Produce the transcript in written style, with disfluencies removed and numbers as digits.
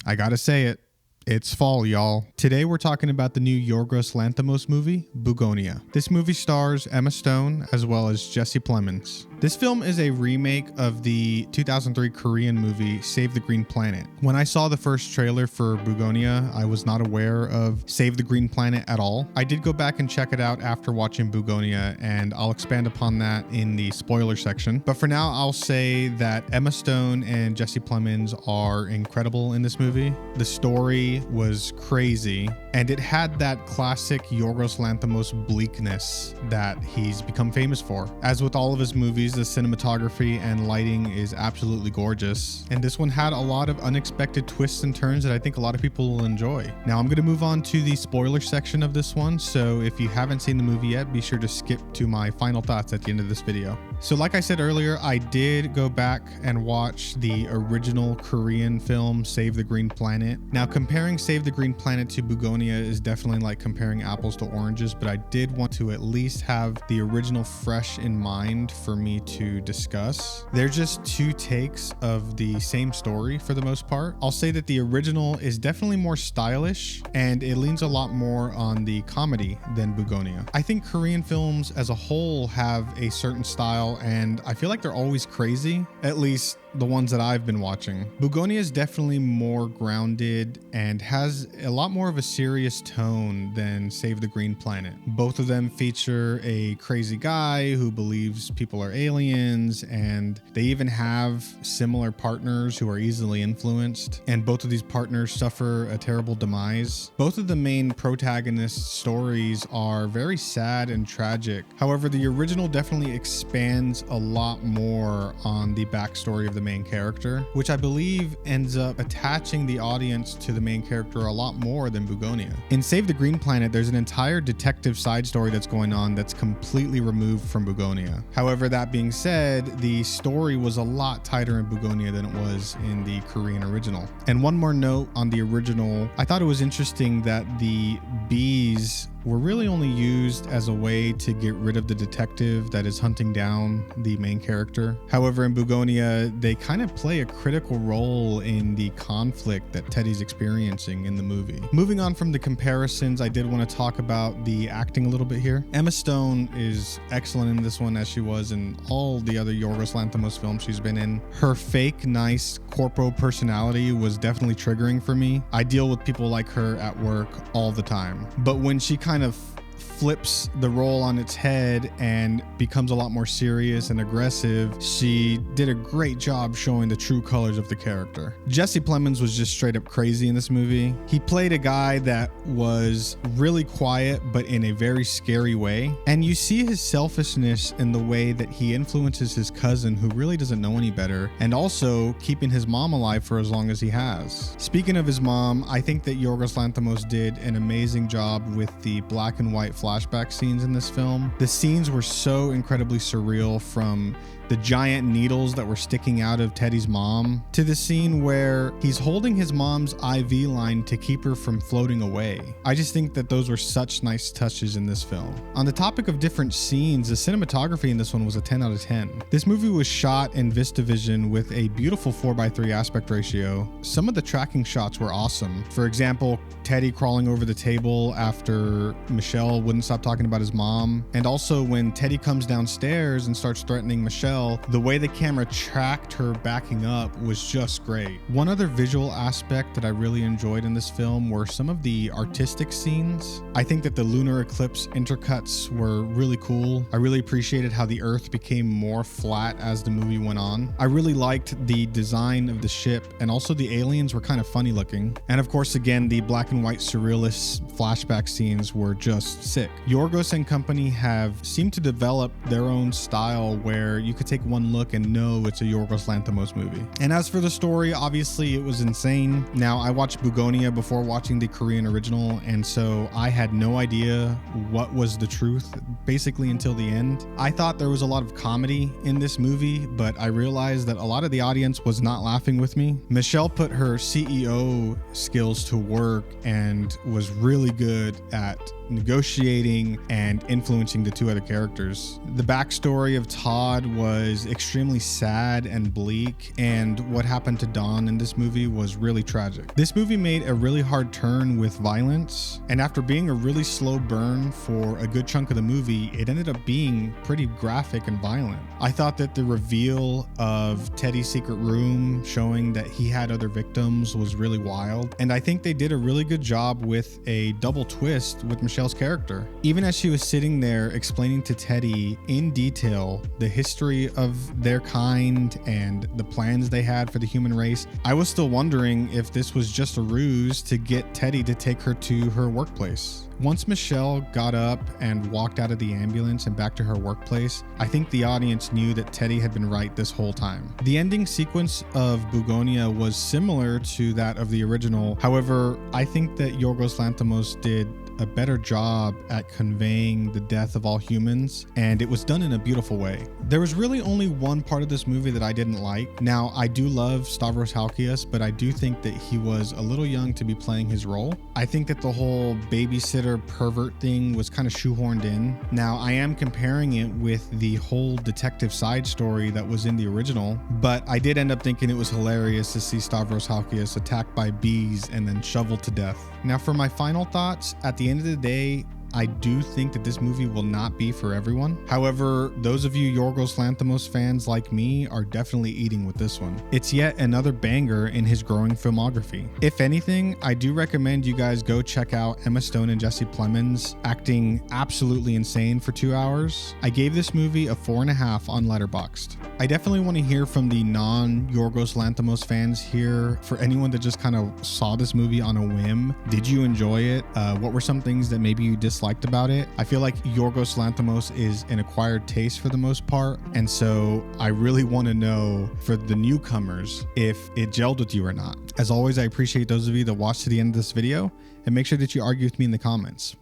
I gotta say it. It's fall, y'all. Today we're talking about the new Yorgos Lanthimos movie, BUGONIA. This movie stars Emma Stone as well as Jesse Plemons. This film is a remake of the 2003 Korean movie Save the Green Planet. When I saw the first trailer for BUGONIA, I was not aware of Save the Green Planet at all. I did go back and check it out after watching BUGONIA, and I'll expand upon that in the spoiler section. But for now, I'll say that Emma Stone and Jesse Plemons are incredible in this movie. The story was crazy, and it had that classic Yorgos Lanthimos bleakness that he's become famous for. As with all of his movies, the cinematography and lighting is absolutely gorgeous, and this one had a lot of unexpected twists and turns that I think a lot of people will enjoy. Now I'm going to move on to the spoiler section of this one, so if you haven't seen the movie yet, be sure to skip to my final thoughts at the end of this video. So like I said earlier, I did go back and watch the original Korean film Save the Green Planet. Now comparing Save the Green Planet to BUGONIA is definitely like comparing apples to oranges, but I did want to at least have the original fresh in mind for me to discuss. They're just two takes of the same story for the most part. I'll say that the original is definitely more stylish and it leans a lot more on the comedy than BUGONIA. I think Korean films as a whole have a certain style, and I feel like they're always crazy, at least the ones that I've been watching. BUGONIA is definitely more grounded and has a lot more of a serious tone than Save the Green Planet. Both of them feature a crazy guy who believes people are aliens, and they even have similar partners who are easily influenced, and both of these partners suffer a terrible demise. Both of the main protagonists' stories are very sad and tragic. However, the original definitely expands a lot more on the backstory of the main character, which I believe ends up attaching the audience to the main character a lot more than BUGONIA. In Save the Green Planet, there's an entire detective side story that's going on that's completely removed from BUGONIA. However, that being said, the story was a lot tighter in BUGONIA than it was in the Korean original. And one more note on the original, I thought it was interesting that the bees were really only used as a way to get rid of the detective that is hunting down the main character. However, in BUGONIA, they kind of play a critical role in the conflict that Teddy's experiencing in the movie. Moving on from the comparisons, I did want to talk about the acting a little bit here. Emma Stone is excellent in this one, as she was in all the other Yorgos Lanthimos films she's been in. Her fake, nice corpo personality was definitely triggering for me. I deal with people like her at work all the time. But when she kind of flips the role on its head and becomes a lot more serious and aggressive, she did a great job showing the true colors of the character. Jesse Plemons was just straight up crazy in this movie. He played a guy that was really quiet, but in a very scary way. And you see his selfishness in the way that he influences his cousin, who really doesn't know any better, and also keeping his mom alive for as long as he has. Speaking of his mom, I think that Yorgos Lanthimos did an amazing job with the black and white flashback scenes in this film. The scenes were so incredibly surreal, from the giant needles that were sticking out of Teddy's mom to the scene where he's holding his mom's IV line to keep her from floating away. I just think that those were such nice touches in this film. On the topic of different scenes, the cinematography in this one was a 10 out of 10. This movie was shot in VistaVision with a beautiful 4:3 aspect ratio. Some of the tracking shots were awesome. For example, Teddy crawling over the table after Michelle wouldn't stop talking about his mom. And also when Teddy comes downstairs and starts threatening Michelle, the way the camera tracked her backing up was just great. One other visual aspect that I really enjoyed in this film were some of the artistic scenes. I think that the lunar eclipse intercuts were really cool. I really appreciated how the Earth became more flat as the movie went on. I really liked the design of the ship, and also the aliens were kind of funny looking. And of course, again, the black and white surrealist flashback scenes were just sick. Yorgos and company have seemed to develop their own style where you could take one look and know it's a Yorgos Lanthimos movie. And as for the story, obviously it was insane. Now, I watched BUGONIA before watching the Korean original, and so I had no idea what was the truth basically until the end. I thought there was a lot of comedy in this movie, but I realized that a lot of the audience was not laughing with me. Michelle put her CEO skills to work and was really good at negotiating manipulating and influencing the two other characters. The backstory of Todd was extremely sad and bleak, and what happened to Dawn in this movie was really tragic. This movie made a really hard turn with violence, and after being a really slow burn for a good chunk of the movie, it ended up being pretty graphic and violent. I thought that the reveal of Teddy's secret room showing that he had other victims was really wild, and I think they did a really good job with a double twist with Michelle's character. Even as she was sitting there explaining to Teddy in detail the history of their kind and the plans they had for the human race, I was still wondering if this was just a ruse to get Teddy to take her to her workplace. Once Michelle got up and walked out of the ambulance and back to her workplace, I think the audience knew that Teddy had been right this whole time. The ending sequence of Bugonia was similar to that of the original. However, I think that Yorgos Lanthimos did a better job at conveying the death of all humans, and it was done in a beautiful way. There was really only one part of this movie that I didn't like. Now, I do love Stavros Halkias, but I do think that he was a little young to be playing his role. I think that the whole babysitter pervert thing was kind of shoehorned in. Now, I am comparing it with the whole detective side story that was in the original, but I did end up thinking it was hilarious to see Stavros Halkias attacked by bees and then shoveled to death. Now, for my final thoughts, at the end of the day, I do think that this movie will not be for everyone. However, those of you Yorgos Lanthimos fans like me are definitely eating with this one. It's yet another banger in his growing filmography. If anything, I do recommend you guys go check out Emma Stone and Jesse Plemons acting absolutely insane for 2 hours. I gave this movie a 4.5 on Letterboxd. I definitely want to hear from the non-Yorgos Lanthimos fans here. For anyone that just kind of saw this movie on a whim, did you enjoy it? What were some things that maybe you disliked about it? I feel like Yorgos Lanthimos is an acquired taste for the most part, and so I really want to know for the newcomers if it gelled with you or not. As always, I appreciate those of you that watched to the end of this video, and make sure that you argue with me in the comments.